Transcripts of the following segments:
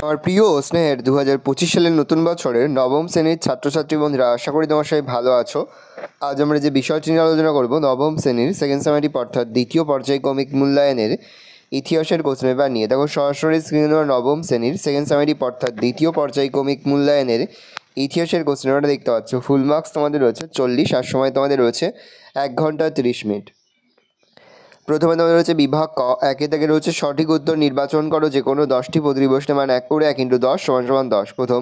আমার প্রিয় ও স্নেহের 2025 সালের নতুন বছরের নবম শ্রেণীর ছাত্রছাত্রী বন্ধুরা, আশা করি তোমার সবাই ভালো আছো। আজ আমরা যে বিষয়টি নিয়ে আলোচনা করব, নবম শ্রেণীর সেকেন্ড সেমিস্টার অর্থাৎ দ্বিতীয় পর্যায়ক্রমিক মূল্যায়নের ইতিহাসের কোশ্চেন পেপার নিয়ে। দেখো সরাসরি স্ক্রিনে দেওয়া নবম শ্রেণীর সেকেন্ড সেমিস্টার অর্থাৎ দ্বিতীয় পর্যায়ক্রমিক মূল্যায়নের ইতিহাসের কোশ্চেন পেপারটা দেখতে পাচ্ছ। ফুল মার্কস তোমাদের রয়েছে 40, আর সময় তোমাদের রয়েছে 1 ঘন্টা 30 মিনিট। প্রথমে তোমাদের রয়েছে বিভাগ ক, একে থেকে রয়েছে সঠিক উত্তর নির্বাচন করো যে কোনো 10টি প্রতিটি প্রশ্নের মান 1 করে 1 × 10 = 10। প্রথম,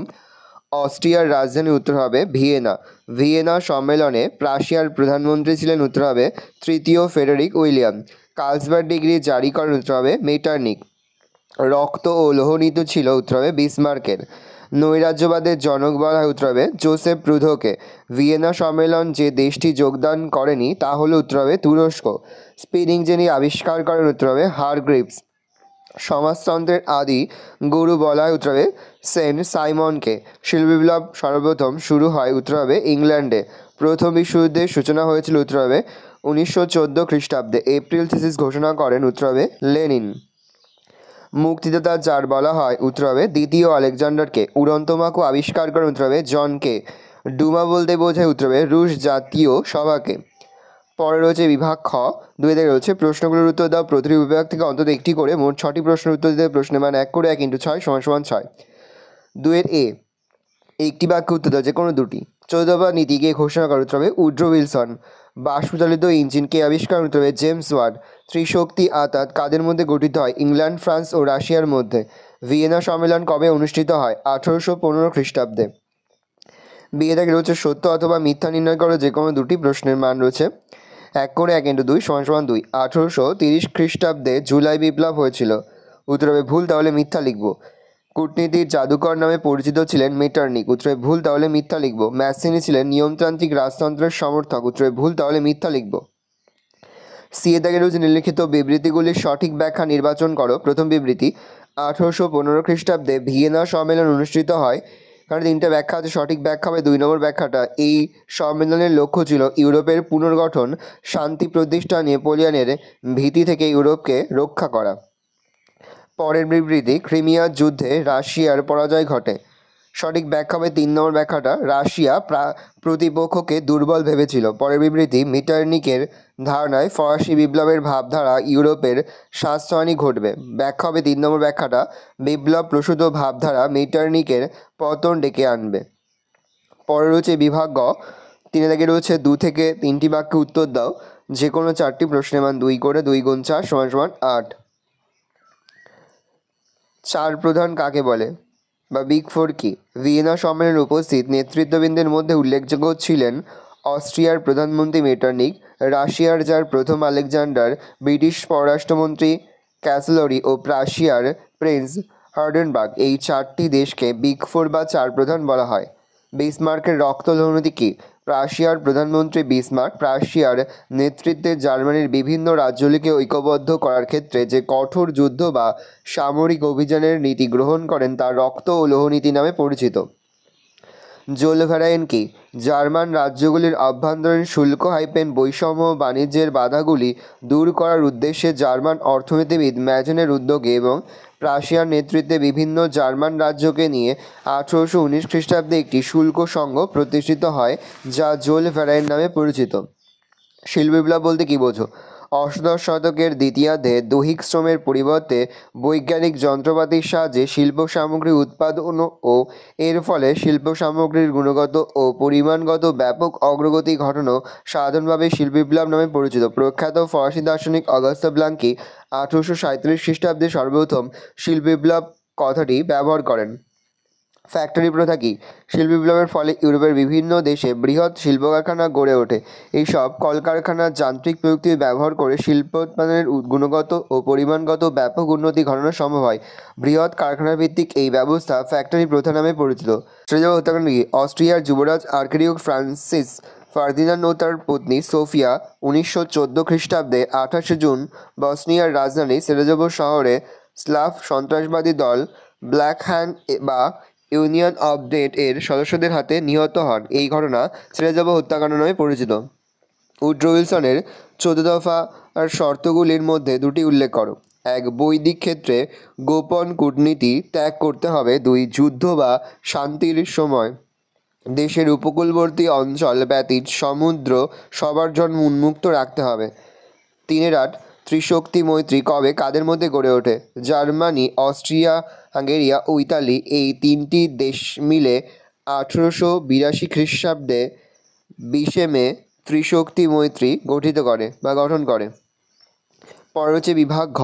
অস্ট্রিয়ার রাজধানীর উত্তর হবে ভিয়েনা। ভিয়েনা সম্মেলনে প্রাশিয়ার প্রধানমন্ত্রী ছিলেন, উত্তর হবে তৃতীয় ফ্রেডেরিক উইলিয়াম। কার্লসবার্গ ডিগ্রি জারি করেন, উত্তর হবে মেটারনিখ। রক্ত ও লোহনীতি ছিল, উত্তর হবে বিসমার্কের। নৈরাজ্যবাদের জনক বলা হয়, উত্তর হবে জোসেফ প্রুধোকে। ভিয়েনা সম্মেলন যে দেশটি যোগদান করেনি তা হলো, উত্তর হবে তুরস্ক। স্পিনিং যিনি আবিষ্কার করেন, উত্তর হবে হারগ্রিভস। সমাজতন্ত্রের আদি গুরু বলা হয়, উত্তর হবে সেন্ট সাইমনকে। শিল্প বিপ্লব সর্বপ্রথম শুরু হয়, উত্তর হবে ইংল্যান্ডে। প্রথম বিশ্বযুদ্ধের সূচনা হয়েছিল, উত্তর হবে 1914 খ্রিস্টাব্দে। এপ্রিল থিসিস ঘোষণা করেন, উত্তর হবে লেনিন। মুক্তিদাতা যার বলা হয়, উত্তর হবে দ্বিতীয় আলেকজান্ডারকে। উড়ন্ত মাকু আবিষ্কার করেন, উত্তর হবে জনকে। ডুমা বলতে বোঝায়, উত্তর হবে রুশ জাতীয় সভাকে। পরে রয়েছে বিভাগ খ, 2 থেকে রয়েছে প্রশ্নগুলোর উত্তর দাও। প্রতিটি বিভাগ থেকে অন্তত একটি করে মোট 6টি প্রশ্নের উত্তর দিতে প্রশ্নের মান 1 করে 1 × 6 = 6। 2 এ একটি বাক্যে উত্তর দাও যে কোনো দুটি। 14 দফা নীতিকে ঘোষণা করা, উত্তর হবে উড্রো উইলসন। বাষ্পচালিত ইঞ্জিনকে আবিষ্কার, উত্তর হবে জেমস ওয়াট। ত্রিশক্তি আতাত কাদের মধ্যে গঠিত হয়? ইংল্যান্ড, ফ্রান্স ও রাশিয়ার মধ্যে। ভিয়েনা সম্মেলন কবে অনুষ্ঠিত হয়? 1815 খ্রিস্টাব্দে। বিয়ে থেকে রয়েছে সত্য অথবা মিথ্যা নির্ণয় করো যে কোনো দুটি প্রশ্নের মান রয়েছে 1 করে 1 × 2 = 2। 1830 খ্রিস্টাব্দে জুলাই বিপ্লব হয়েছিল, উত্তর হবে ভুল, তাহলে মিথ্যা লিখব। কূটনীতির জাদুকর নামে পরিচিত ছিলেন মেটারনিখ, উত্তরে ভুল, তাহলে মিথ্যা লিখব। ম্যাসিনি ছিলেন নিয়মতান্ত্রিক রাজতন্ত্রের সমর্থক, উত্তরে ভুল, তাহলে মিথ্যা লিখব। সিএ থেকে রয়েছে নিম্নলিখিত বিবৃতিগুলির সঠিক ব্যাখ্যা নির্বাচন করো। প্রথম বিবৃতি, 1815 খ্রিস্টাব্দে ভিয়েনা সম্মেলন অনুষ্ঠিত হয়। কারণ 3টে ব্যাখ্যা আছে, সঠিক ব্যাখ্যা হবে 2 নম্বর ব্যাখ্যাটা। এই সম্মেলনের লক্ষ্য ছিল ইউরোপের পুনর্গঠন, শান্তি প্রতিষ্ঠা, নেপোলিয়নের ভীতি থেকে ইউরোপকে রক্ষা করা। পরের বিবৃতি, ক্রিমিয়ার যুদ্ধে রাশিয়ার পরাজয় ঘটে। সঠিক ব্যাখ্যা হবে 3 নম্বর ব্যাখ্যাটা, রাশিয়া প্রতিপক্ষকে দুর্বল ভেবেছিল। পরের বিবৃতি, মিটারনিখের ধারণায় ফরাসি বিপ্লবের ভাবধারা ইউরোপের স্বাস্থ্যহানি ঘটবে। ব্যাখ্যা হবে 3 নম্বর ব্যাখ্যাটা, বিপ্লব প্রসূত ভাবধারা মিটারনিখের পতন ডেকে আনবে। পরে রয়েছে বিভাগ গ, 3 থেকে রয়েছে 2 থেকে 3টি বাক্যে উত্তর দাও যে কোনো 4টি প্রশ্নের মান 2 করে 2 × 4 = 8। চার প্রধান কাকে বলে বা বিগ ফোর কি? ভিয়েনা সম্মেলনে উপস্থিত নেতৃত্ববৃন্দের মধ্যে উল্লেখযোগ্য ছিলেন অস্ট্রিয়ার প্রধানমন্ত্রী মেটারনিখ, রাশিয়ার জার প্রথম আলেকজান্ডার, ব্রিটিশ পররাষ্ট্রমন্ত্রী ক্যাসলরি ও প্রাশিয়ার প্রিন্স হার্ডেনবার্গ। এই 4টি দেশকে বিগ ফোর বা চার প্রধান বলা হয়। বিসমার্কের রক্ত লোহনীতি কি? প্রাশিয়ার প্রধানমন্ত্রী বিসমার্ক প্রাশিয়ার নেতৃত্বে জার্মানির বিভিন্ন রাজ্যগুলিকে ঐক্যবদ্ধ করার ক্ষেত্রে যে কঠোর যুদ্ধ বা সামরিক অভিযানের নীতি গ্রহণ করেন তা রক্ত ও লোহনীতি নামে পরিচিত। জোলভেরাইন কি? জার্মান রাজ্যগুলির অভ্যন্তরীণ শুল্ক বৈষম্য বাণিজ্যের বাধাগুলি দূর করার উদ্দেশ্যে জার্মান অর্থনীতিবিদ ম্যাজেনের উদ্যোগে এবং প্রাশিয়ার নেতৃত্বে বিভিন্ন জার্মান রাজ্যকে নিয়ে 1819 খ্রিস্টাব্দে একটি শুল্ক সংঘ প্রতিষ্ঠিত হয় যা জোলভেরাইন নামে পরিচিত। শিল্প বিপ্লব বলতে কী বোঝো? অষ্টাদশ শতকের দ্বিতীয়ার্ধে দৈহিক শ্রমের পরিবর্তে বৈজ্ঞানিক যন্ত্রপাতির সাহায্যে শিল্প সামগ্রী উৎপাদন ও এর ফলে শিল্প সামগ্রীর গুণগত ও পরিমাণগত ব্যাপক অগ্রগতি ঘটানো সাধারণভাবে শিল্প বিপ্লব নামে পরিচিত। প্রখ্যাত ফরাসি দার্শনিক অগাস্তে ব্লাঙ্কি 1837 খ্রিস্টাব্দে সর্বপ্রথম শিল্প বিপ্লব কথাটি ব্যবহার করেন। ফ্যাক্টরি প্রথা কি? শিল্প বিপ্লবের ফলে ইউরোপের বিভিন্ন দেশে বৃহৎ শিল্প কারখানা গড়ে ওঠে। এইসব কলকারখানার যান্ত্রিক প্রযুক্তি ব্যবহার করে শিল্পোৎপাদনের গুণগত ও পরিমাণগত ব্যাপক উন্নতি ঘটানো সম্ভব হয়। বৃহৎ কারখানা ভিত্তিক এই ব্যবস্থা ফ্যাক্টরি প্রথা নামে পরিচিত। শ্রেজা হত্যাকাণ্ড কি? অস্ট্রিয়ার যুবরাজ আর্কিডিউক ফ্রান্সিস ফার্দিনান্দ ও তার পত্নী সোফিয়া 1914 খ্রিস্টাব্দে 28 জুন বসনিয়ার রাজধানী সেরাজেভো শহরে স্লাভ সন্ত্রাসবাদী দল ব্ল্যাক হ্যান্ড বা ইউনিয়ন অফ ডেট এর সদস্যদের হাতে নিহত হন। এই ঘটনা সেরাজেভো হত্যাকাণ্ড নামে পরিচিত। উড্রো উইলসনের 14 দফার শর্তগুলির মধ্যে দুটি উল্লেখ করো। এক, বৈদিক ক্ষেত্রে গোপন কূটনীতি ত্যাগ করতে হবে। 2, যুদ্ধ বা শান্তির সময় দেশের উপকূলবর্তী অঞ্চল ব্যতীত সমুদ্র সবার জন্য উন্মুক্ত রাখতে হবে। 3, ত্রিশক্তি মৈত্রী কবে কাদের মধ্যে গড়ে ওঠে? জার্মানি, অস্ট্রিয়া হাঙ্গেরিয়া ও ইতালি, এই তিনটি দেশ মিলে 1882 খ্রিস্টাব্দে 20 মে ত্রিশক্তি মৈত্রী গঠন করে। পরে রয়েছে বিভাগ ঘ।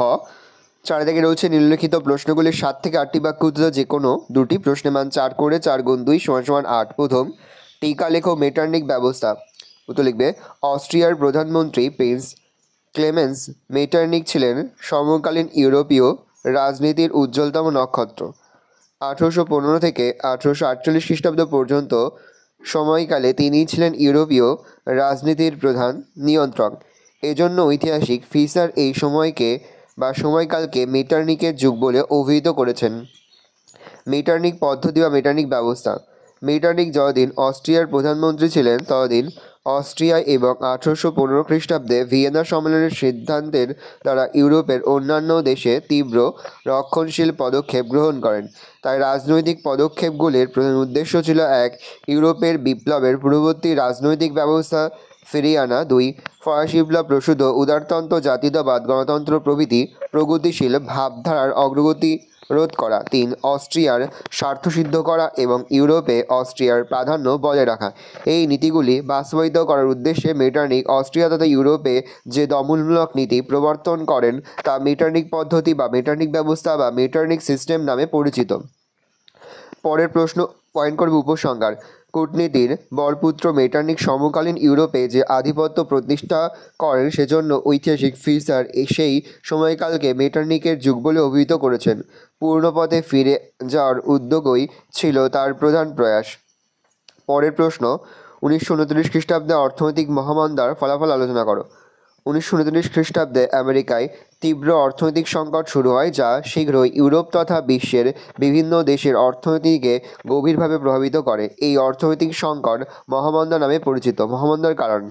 4 থেকে রয়েছে নিম্নলিখিত প্রশ্নগুলির 7 থেকে 8টি বাক্য উত্তর যে কোনো দুটি প্রশ্নের মান 4 করে 4 গুণ 2 = 8। প্রথম, টিকা লেখো মেটার্নিক ব্যবস্থা। উত্তর লিখবে, অস্ট্রিয়ার প্রধানমন্ত্রী প্রিন্স ক্লেমেন্স মেটার্নিক ছিলেন সমকালীন ইউরোপীয় রাজনীতির উজ্জ্বলতম নক্ষত্র। 1815 থেকে 1848 খ্রিস্টাব্দ পর্যন্ত সময়কালে তিনিই ছিলেন ইউরোপীয় রাজনীতির প্রধান নিয়ন্ত্রক। এজন্য ঐতিহাসিক ফিসার এই সময়কালকে মেটার্নিকের যুগ বলে অভিহিত করেছেন। মেটার্নিক পদ্ধতি বা মেটার্নিক ব্যবস্থা। মেটার্নিক যতদিন অস্ট্রিয়ার প্রধানমন্ত্রী ছিলেন ততদিন অস্ট্রিয়ায় এবং 1815 খ্রিস্টাব্দে ভিয়েনা সম্মেলনের সিদ্ধান্তের দ্বারা ইউরোপের অন্যান্য দেশে তীব্র রক্ষণশীল পদক্ষেপ গ্রহণ করেন। তাই রাজনৈতিক পদক্ষেপগুলির প্রধান উদ্দেশ্য ছিল 1, ইউরোপের বিপ্লবের পূর্ববর্তী রাজনৈতিক ব্যবস্থা ফিরিয়ে আনা। 2, ফরাসি বিপ্লব প্রসূত উদারতন্ত্র, জাতীয়তাবাদ, গণতন্ত্র প্রভৃতি প্রগতিশীল ভাবধারার অগ্রগতি রোধ করা। 3, অস্ট্রিয়ার স্বার্থ সিদ্ধ করা এবং ইউরোপে অস্ট্রিয়ার প্রাধান্য বজায় রাখা। এই নীতিগুলি বাস্তবায়িত করার উদ্দেশ্যে মেটার্নিক অস্ট্রিয়া তথা ইউরোপে যে দমনমূলক নীতি প্রবর্তন করেন তা মেটার্নিক পদ্ধতি বা মেটার্নিক ব্যবস্থা বা মেটার্নিক সিস্টেম নামে পরিচিত। পরের প্রশ্ন পয়েন্ট করবে উপসংহার। কূটনীতির বরপুত্র মেটার্নিক সমকালীন ইউরোপে যে আধিপত্য প্রতিষ্ঠা করেন সেজন্য ঐতিহাসিক ফিসার সেই সময়কালকে মেটার্নিকের যুগ বলে অভিহিত করেছেন। পূর্ণপথে ফিরে যাওয়ার উদ্যোগই ছিল তার প্রধান প্রয়াস। পরের প্রশ্ন, 1929 খ্রিস্টাব্দে অর্থনৈতিক মহামন্দার ফলাফল আলোচনা করো। 1929 খ্রিস্টাব্দে আমেরিকায় তীব্র অর্থনৈতিক সংকট শুরু হয়, যা শীঘ্রই ইউরোপ তথা বিশ্বের বিভিন্ন দেশের অর্থনীতিকে গভীরভাবে প্রভাবিত করে। এই অর্থনৈতিক সংকট মহামন্দা নামে পরিচিত। মহামন্দার কারণ।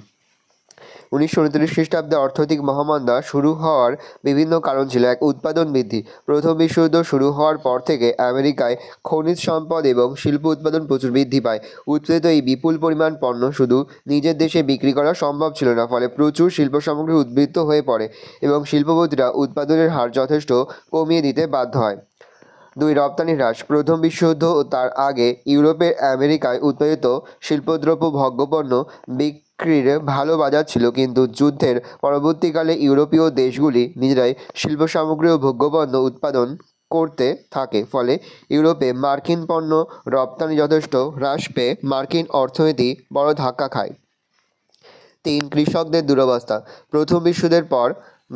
1929 খ্রিস্টাব্দে অর্থনৈতিক মহামন্দা শুরু হওয়ার বিভিন্ন কারণ ছিল। 1, উৎপাদন বৃদ্ধি। প্রথম বিশ্বযুদ্ধ শুরু হওয়ার পর থেকে আমেরিকায় খনিজ সম্পদ এবং শিল্প উৎপাদন প্রচুর বৃদ্ধি পায়। উৎপাদিত এই বিপুল পরিমাণ পণ্য শুধু নিজের দেশে বিক্রি করা সম্ভব ছিল না, ফলে প্রচুর শিল্প সামগ্রী উদ্বৃত্ত হয়ে পড়ে এবং শিল্পপতিরা উৎপাদনের হার যথেষ্ট কমিয়ে দিতে বাধ্য হয়। 2, রপ্তানি হ্রাস। প্রথম বিশ্বযুদ্ধ ও তার আগে ইউরোপের আমেরিকায় উৎপাদিত শিল্পদ্রব্য ভোগ্যপণ্য বিক্রির ভালো বাজার ছিল, কিন্তু যুদ্ধের পরবর্তীকালে ইউরোপীয় দেশগুলি নিজেরাই শিল্প সামগ্রী ও ভোগ্যপণ্য উৎপাদন করতে থাকে, ফলে ইউরোপে মার্কিন পণ্য রপ্তানি যথেষ্ট হ্রাস পেয়ে মার্কিন অর্থনীতি বড় ধাক্কা খায়। 3, কৃষকদের দুরবস্থা। প্রথম বিশ্বযুদ্ধের পর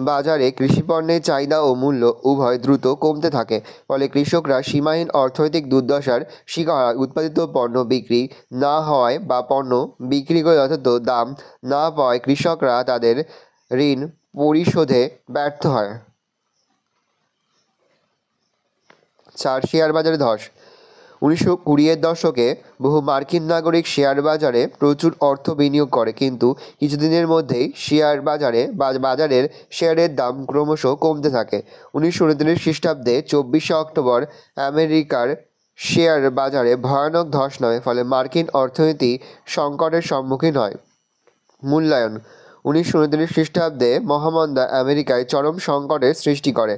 বাজারে কৃষিপণ্যের চাহিদা ও মূল্য উভয় দ্রুত কমতে থাকে, ফলে কৃষকরা সীমাহীন অর্থনৈতিক দুর্দশার শিকার হয়। উৎপাদিত পণ্য বিক্রি না হওয়ায় বা পণ্য বিক্রি করে যথাযথ দাম না পাওয়ায় কৃষকরা তাদের ঋণ পরিশোধে ব্যর্থ হয়। 4, শেয়ার বাজারে ধস। 1920-এর দশকে বহু মার্কিন নাগরিক শেয়ার বাজারে প্রচুর অর্থ বিনিয়োগ করে, কিন্তু কিছুদিনের মধ্যেই বাজারের শেয়ারের দাম ক্রমশ কমতে থাকে। 1929 খ্রিস্টাব্দে 24শে অক্টোবর আমেরিকার শেয়ার বাজারে ভয়ানক ধস নামে, ফলে মার্কিন অর্থনীতি সংকটের সম্মুখীন হয়। মূল্যায়ন। 1929 খ্রিস্টাব্দে মহামন্দা আমেরিকায় চরম সংকটের সৃষ্টি করে।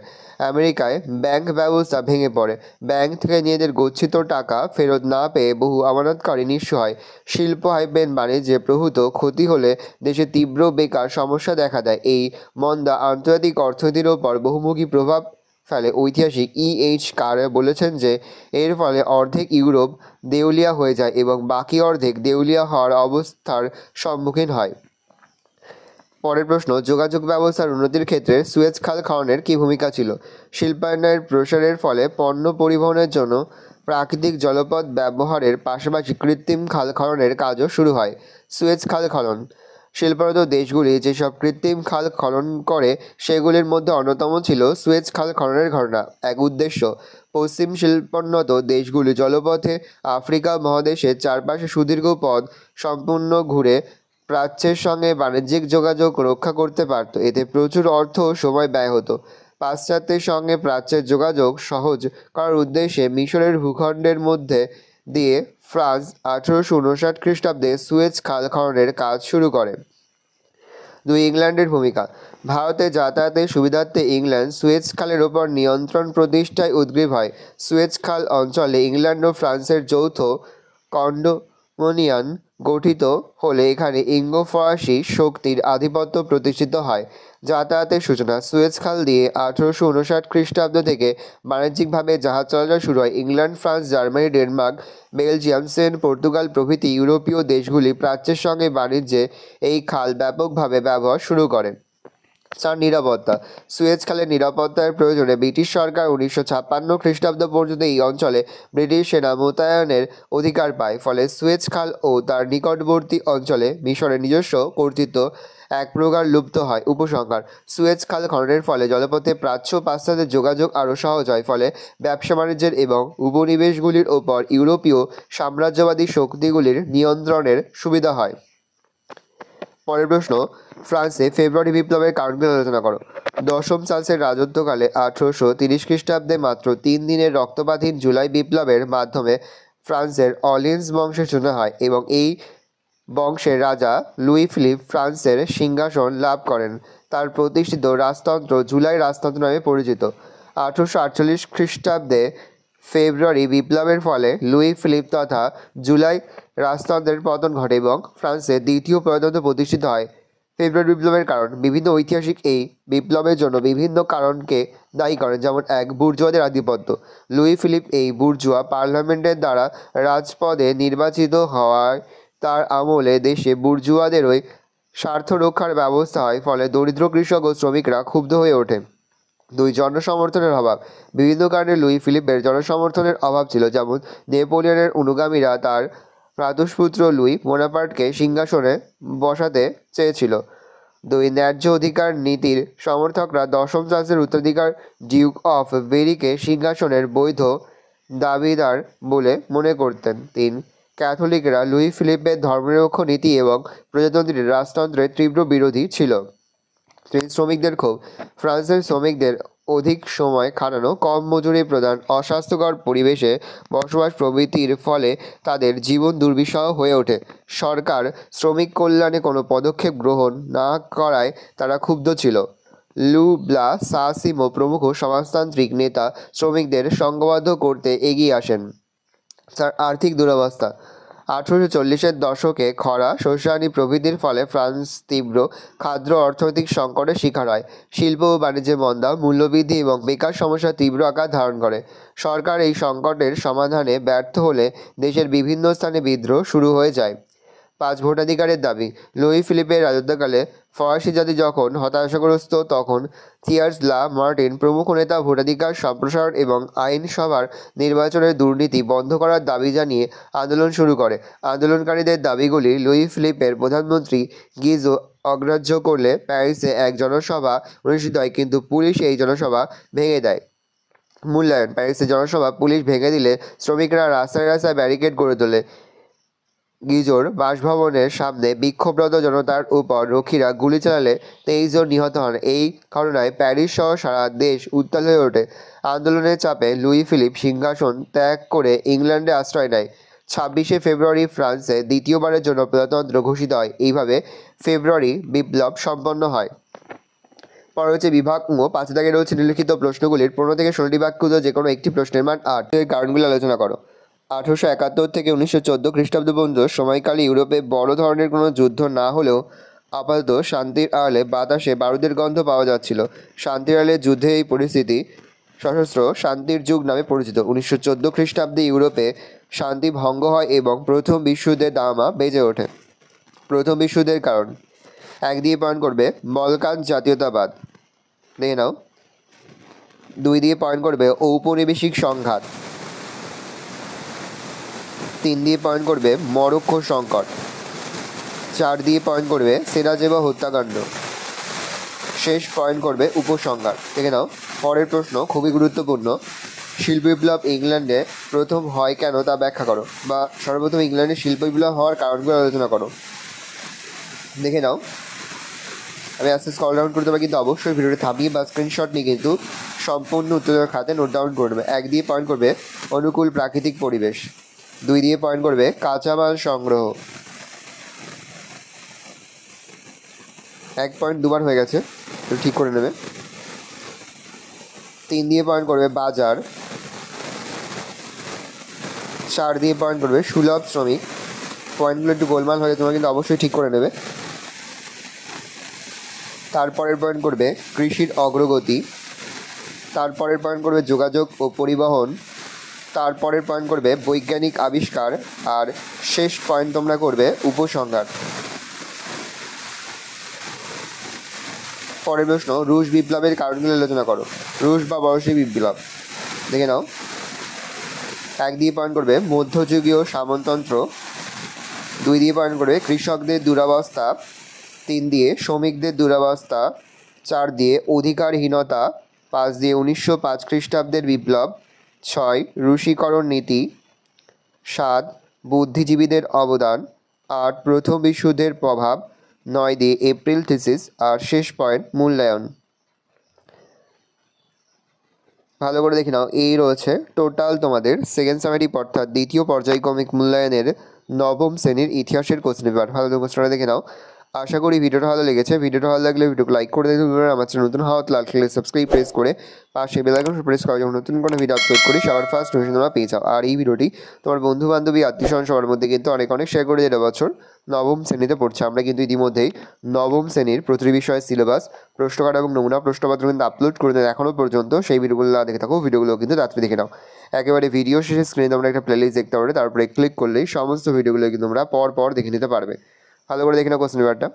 আমেরিকায় ব্যাংক ব্যবস্থা ভেঙে পড়ে। ব্যাংক থেকে নিজেদের গচ্ছিত টাকা ফেরত না পেয়ে বহু আমানতকারী নিঃস্ব হয়। শিল্প বাণিজ্যে প্রভূত ক্ষতি হলে দেশে তীব্র বেকার সমস্যা দেখা দেয়। এই মন্দা আন্তর্জাতিক অর্থনীতির ওপর বহুমুখী প্রভাব ফেলে। ঐতিহাসিক E.H. কার বলেছেন যে এর ফলে অর্ধেক ইউরোপ দেউলিয়া হয়ে যায় এবং বাকি অর্ধেক দেউলিয়া হওয়ার অবস্থার সম্মুখীন হয়। পরের প্রশ্ন, যোগাযোগ ব্যবস্থার উন্নতির ক্ষেত্রে সুয়েজ খাল খননের কী ভূমিকা ছিল? শিল্পায়নের প্রসারের ফলে পণ্য পরিবহনের জন্য প্রাকৃতিক জলপথ ব্যবহারের পাশাপাশি কৃত্রিম খাল খননের কাজও শুরু হয়। সুয়েজ খাল খনন। শিল্পায়িত দেশগুলি যেসব কৃত্রিম খাল খনন করে সেগুলির মধ্যে অন্যতম ছিল সুয়েজ খাল খননের ঘটনা। 1, উদ্দেশ্য। পশ্চিম শিল্পোন্নত দেশগুলি জলপথে আফ্রিকা মহাদেশের চারপাশে সুদীর্ঘ পথ সম্পূর্ণ ঘুরে প্রাচ্যের সঙ্গে বাণিজ্যিক যোগাযোগ রক্ষা করতে পারত। এতে প্রচুর অর্থ ও সময় ব্যয় হতো। পাশ্চাত্যের সঙ্গে প্রাচ্যের যোগাযোগ সহজ করার উদ্দেশ্যে মিশরের ভূখণ্ডের মধ্যে দিয়ে ফ্রান্স 1859 খ্রিস্টাব্দে সুয়েজ খাল খননের কাজ শুরু করে। 2. ইংল্যান্ডের ভূমিকা। ভারতে যাতায়াতের সুবিধার্থে ইংল্যান্ড সুয়েজ খালের ওপর নিয়ন্ত্রণ প্রতিষ্ঠায় উদ্গ্রীব হয়। সুয়েজ খাল অঞ্চলে ইংল্যান্ড ও ফ্রান্সের যৌথ কন্ডোমিনিয়ন গঠিত হলে এখানে ইঙ্গো ফরাসি শক্তির আধিপত্য প্রতিষ্ঠিত হয়। যাতায়াতের সূচনা। সুয়েজ খাল দিয়ে 1859 খ্রিস্টাব্দ থেকে বাণিজ্যিকভাবে জাহাজ চলাচল শুরু হয়। England, France, Germany, Denmark, Belgium, Spain, Portugal প্রভৃতি ইউরোপীয় দেশগুলি প্রাচ্যের সঙ্গে বাণিজ্যে এই খাল ব্যাপকভাবে ব্যবহার শুরু করে। 4. নিরাপত্তা। সুয়েজ খালের নিরাপত্তার প্রয়োজনে ব্রিটিশ সরকার 1956 খ্রিস্টাব্দ পর্যন্ত এই অঞ্চলে ব্রিটিশ সেনা মোতায়েনের অধিকার পায়। ফলে সুয়েজ খাল ও তার নিকটবর্তী অঞ্চলে মিশরের নিজস্ব কর্তৃত্ব এক প্রকার লুপ্ত হয়। উপসংহার। সুয়েজ খাল খননের ফলে জলপথে প্রাচ্য ও পাশ্চাত্যের যোগাযোগ আরও সহজ হয়। ফলে ব্যবসা বাণিজ্যের এবং উপনিবেশগুলির ওপর ইউরোপীয় সাম্রাজ্যবাদী শক্তিগুলির নিয়ন্ত্রণের সুবিধা হয়। পরের প্রশ্ন, ফ্রান্সে ফেব্রুয়ারি বিপ্লবের কারণগুলো আলোচনা করো। দশম চার্লসের রাজত্বকালে 1830 খ্রিস্টাব্দে মাত্র 3 দিনের রক্তপাতহীন জুলাই বিপ্লবের মাধ্যমে ফ্রান্সের অলিয়েন্স বংশের সূচনা হয় এবং এই বংশের রাজা লুই ফিলিপ ফ্রান্সের সিংহাসন লাভ করেন। তার প্রতিষ্ঠিত রাজতন্ত্র জুলাই রাজতন্ত্র নামে পরিচিত। 1848 খ্রিস্টাব্দে ফেব্রুয়ারি বিপ্লবের ফলে লুই ফিলিপ তথা জুলাই রাজতন্ত্রের পতন ঘটে এবং ফ্রান্সে দ্বিতীয় প্রজাতন্ত্র প্রতিষ্ঠিত হয়। ফেব্রুয়ারি বিপ্লবের কারণ। বিভিন্ন ঐতিহাসিক এই বিপ্লবের জন্য বিভিন্ন কারণকে দায়ী করেন, যেমন 1. বুর্জোয়াদের আধিপত্য। লুই ফিলিপ এই বুর্জোয়া পার্লামেন্টের দ্বারা রাজপদে নির্বাচিত হওয়ায় তার আমলে দেশে বুর্জোয়াদেরই স্বার্থ রক্ষার ব্যবস্থা হয়, ফলে দরিদ্র কৃষক ও শ্রমিকরা ক্ষুব্ধ হয়ে ওঠে। 2. জনসমর্থনের অভাব। বিভিন্ন কারণে লুই ফিলিপের জনসমর্থনের অভাব ছিল, যেমন নেপোলিয়নের অনুগামীরা তার ভ্রাতুষ্পুত্র লুই বোনাপার্টকে সিংহাসনে বসাতে চেয়েছিল। 2. ন্যায্য অধিকার নীতির সমর্থকরা দশম চার্লসের উত্তরাধিকার ডিউক অফ বেরিকে সিংহাসনের বৈধ দাবিদার বলে মনে করতেন। 3. ক্যাথলিকরা লুই ফিলিপের ধর্মনিরপেক্ষ নীতি এবং প্রজাতন্ত্রের রাজতন্ত্রের তীব্র বিরোধী ছিল। 3. শ্রমিকদের ক্ষোভ। ফ্রান্সের শ্রমিকদের অধিক সময় খাটানো, কম মজুরি প্রদান, অস্বাস্থ্যকর পরিবেশে বসবাস প্রভৃতির ফলে তাদের জীবন দুর্বিষহ হয়ে ওঠে। সরকার শ্রমিক কল্যাণে কোনো পদক্ষেপ গ্রহণ না করায় তারা ক্ষুব্ধ ছিল। লু ব্লা সাসিমো প্রমুখ সমাজতান্ত্রিক নেতা শ্রমিকদের সংঘবদ্ধ করতে এগিয়ে আসেন। তার আর্থিক দুরবস্থা। 1840-এর দশকে খরা, শস্যহানি প্রভৃতির ফলে ফ্রান্স তীব্র খাদ্য অর্থনৈতিক সংকটের শিকার হয়। শিল্প ও বাণিজ্যে মন্দা, মূল্যবৃদ্ধি এবং বেকার সমস্যা তীব্র আকার ধারণ করে। সরকার এই সংকটের সমাধানে ব্যর্থ হলে দেশের বিভিন্ন স্থানে বিদ্রোহ শুরু হয়ে যায়। 5. ভোটাধিকারের দাবি। লুই ফিলিপের রাজত্বকালে ফরাসি জাতি যখন হতাশাগ্রস্ত, তখন থিয়ার্স লা মার্টিন প্রমুখ নেতা ভোটাধিকার সম্প্রসারণ এবং আইনসভার নির্বাচনের দুর্নীতি বন্ধ করার দাবি জানিয়ে আন্দোলন শুরু করে। আন্দোলনকারীদের দাবিগুলি লুই ফিলিপের প্রধানমন্ত্রী গিজো অগ্রাহ্য করলে প্যারিসে এক জনসভা অনুষ্ঠিত হয়, কিন্তু পুলিশ এই জনসভা ভেঙে দেয়। মূল্যায়ন। প্যারিসের জনসভা পুলিশ ভেঙে দিলে শ্রমিকরা রাস্তায় রাস্তায় ব্যারিকেড গড়ে তোলে। গিজোর বাসভবনের সামনে বিক্ষোভরত জনতার উপর রক্ষীরা গুলি চালালে 23 জন নিহত হন। এই ঘটনায় প্যারিস সহ সারা দেশ উত্তাল হয়ে ওঠে। আন্দোলনের চাপে লুই ফিলিপ সিংহাসন ত্যাগ করে ইংল্যান্ডে আশ্রয় নেয়। 26শে ফেব্রুয়ারি ফ্রান্সে দ্বিতীয়বারের জন্য প্রজাতন্ত্র ঘোষিত হয়। এইভাবে ফেব্রুয়ারি বিপ্লব সম্পন্ন হয়। পরে হচ্ছে বিভাগ ও 5 দাগে রয়েছে নিম্নলিখিত প্রশ্নগুলির 15 থেকে 16টি বাক্য যে কোনো একটি প্রশ্নের মান 8 এর কারণগুলি আলোচনা করো। 1871 থেকে 1914 খ্রিস্টাব্দ পর্যন্ত সময়কালে ইউরোপে বড় ধরনের কোনো যুদ্ধ না হলেও আপাতত শান্তির আড়ালে বাতাসে বারুদের গন্ধ পাওয়া যাচ্ছিল। শান্তির আড়ালে যুদ্ধে এই পরিস্থিতি সশস্ত্র শান্তির যুগ নামে পরিচিত। 1914 খ্রিস্টাব্দে ইউরোপে শান্তি ভঙ্গ হয় এবং প্রথম বিশ্বযুদ্ধের দামামা বেজে ওঠে। প্রথম বিশ্বযুদ্ধের কারণ। 1 দিয়ে পয়েন্ট করবে বলকান জাতীয়তাবাদ, দেখে নাও। 2 দিয়ে পয়েন্ট করবে ঔপনিবেশিক সংঘাত। 3 দিয়ে পয়েন্ট করবে মরক্কো সংকট। 4 দিয়ে পয়েন্ট করবে সেরাজেভো হত্যাকাণ্ড। শেষ পয়েন্ট করবে উপসংহার। দেখে নাও পরের প্রশ্ন, খুবই গুরুত্বপূর্ণ। শিল্প বিপ্লব ইংল্যান্ডে প্রথম হয় কেন তা ব্যাখ্যা করো, বা সর্বপ্রথম ইংল্যান্ডে শিল্প বিপ্লব হওয়ার কারণগুলো আলোচনা করো। দেখে নাও আমি আস্তে স্ক্রল ডাউন করে দেবো, কিন্তু অবশ্যই ভিডিওটি থামিয়ে বা স্ক্রিনশট নিয়ে কিন্তু সম্পূর্ণ উত্তরের খাতে নোট ডাউন করবে। 1 দিয়ে পয়েন্ট করবে অনুকূল প্রাকৃতিক পরিবেশ, 2 দিয়ে পয়েন্ট করবে কাঁচামাল সংগ্রহ, 1 পয়েন্ট দুবার হয়ে গেছে, তো ঠিক করে নেবে। 3 দিয়ে পয়েন্ট করবে বাজার, 4 দিয়ে পয়েন্ট করবে সুলভ শ্রমিক। পয়েন্টগুলো একটু গোলমাল হয়ে তোমরা কিন্তু অবশ্যই ঠিক করে নেবে। তারপরের পয়েন্ট করবে কৃষির অগ্রগতি, তারপরের পয়েন্ট করবে যোগাযোগ ও পরিবহন, তারপরের পয়েন্ট করবে বৈজ্ঞানিক আবিষ্কার, আর শেষ পয়েন্ট তোমরা করবে উপসংহার। পরের প্রশ্ন, রুশ বিপ্লবের কারণগুলো আলোচনা করো। রুশ বা বলশেভিক বিপ্লব, দেখে নাও। 1 দিয়ে পয়েন্ট করবে মধ্যযুগীয় সামন্ততন্ত্র, 2 দিয়ে পয়েন্ট করবে কৃষকদের দুরবস্থা, 3 দিয়ে শ্রমিকদের দুরবস্থা, 4 দিয়ে অধিকারহীনতা, 5 দিয়ে 1905 খ্রিস্টাব্দের বিপ্লব, 6 রুশীকরণ নীতি, 7 বুদ্ধিজীবীদের অবদান, 8 প্রথম বিশ্বযুদ্ধের প্রভাব, 9 দিয়ে এপ্রিল থিসিস, আর শেষ পয়েন্ট মূল্যায়ন। ভালো করে দেখে নাও, এই রয়েছে টোটাল তোমাদের সেকেন্ড সামেটিভ অর্থাৎ দ্বিতীয় পর্যায়ক্রমিক মূল্যায়নের নবম শ্রেণীর ইতিহাসের কোশ্চেন পেপার। ভালো করে কোশ্চেনটা দেখে নাও। আশা করি ভিডিওটা ভালো লেগেছে। ভিডিওটা ভালো লাগলে ভিডিওকে লাইক করে দিতে ভুলবেন না। আমার চ্যানেল নতুন হওয়া লাল কালারের সাবস্ক্রাইব প্রেস করে পাশে বেল আইকন প্রেস করে যখন নতুন কোনো ভিডিও আপলোড করি সবার ফার্স্ট নোটিফিকেশন তোমরা পেয়ে যাও। আর এই ভিডিওটি তোমার বন্ধু বান্ধবী আত্মীয়স্বজন সবার মধ্যে কিন্তু অনেক শেয়ার করে দেওয়া। বছর নবম শ্রেণীতে পড়ছে, আমরা কিন্তু ইতিমধ্যেই নবম শ্রেণীর প্রতিটি বিষয়ের সিলেবাস, প্রশ্নকার্ড এবং নমুনা প্রশ্নপত্র কিন্তু আপলোড করে দেন এখনও পর্যন্ত। সেই ভিডিওগুলো না দেখে থাকো, ভিডিওগুলো কিন্তু তাড়াতাড়ি দেখে নাও। একেবারে ভিডিও শেষে স্ক্রিনে তোমরা একটা প্লেলিস্ট দেখতে পারবে, তারপরে ক্লিক করলেই সমস্ত ভিডিওগুলো কিন্তু তোমরা পর দেখে নিতে পারবে। ভালো করে দেখে নাও কোশ্চেন পেপারটা।